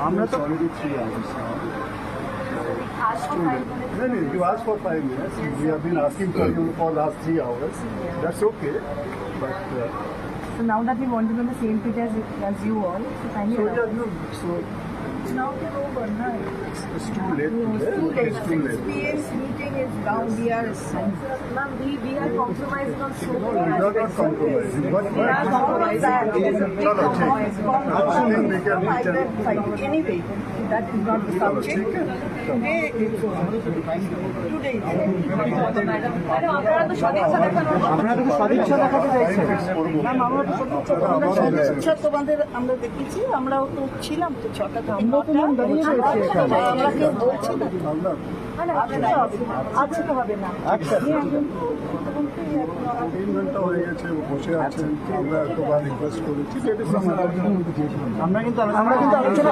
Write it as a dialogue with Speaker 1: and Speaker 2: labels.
Speaker 1: আমরা তো
Speaker 2: already 3 hours now.
Speaker 3: Ask for 5 minutes.
Speaker 2: No, you asked for 5 minutes. We have been asking for you for last 3 hours. That's okay. But
Speaker 3: So now that we want to be on the same page as you all, so kindly
Speaker 2: so
Speaker 3: allow
Speaker 2: yeah,
Speaker 3: us.
Speaker 2: no, so
Speaker 3: Now we're over, no?
Speaker 2: it's too late. It's too late.
Speaker 3: PA's meeting is down. We are, ma'am, we are compromising on so
Speaker 2: No,
Speaker 3: many
Speaker 2: we are not
Speaker 3: aspects.
Speaker 2: compromising. What
Speaker 3: We are compromising. There's a big
Speaker 2: Chalo,
Speaker 3: compromise.
Speaker 2: I think we can meet and
Speaker 3: Anyway, that is not the
Speaker 2: chalo,
Speaker 3: subject.
Speaker 2: ठीक है?
Speaker 3: Today it's today. আপনারা তো সদিচ্ছা দেখানো
Speaker 1: আপনারা তো সদিচ্ছা দেখাতে চাইছেন।
Speaker 2: Fix করবো।
Speaker 3: আমরা সদিচ্ছা তোমাদের আমরা দেখেছি, আমরাও তো ছিলাম তো ছটা
Speaker 1: আমরা তো ম্যাম দাঁড়িয়ে রয়েছি এখানে।
Speaker 3: আমরা কেউ বলছি না
Speaker 2: আমরা
Speaker 3: আজকে তো হবে না
Speaker 1: আচ্ছা
Speaker 2: 3 ঘন্টা হয়ে গেছে বসে আছেন আমরা একবার রিকোয়েস্ট করেছি
Speaker 1: আমরা কিন্তু আলোচনা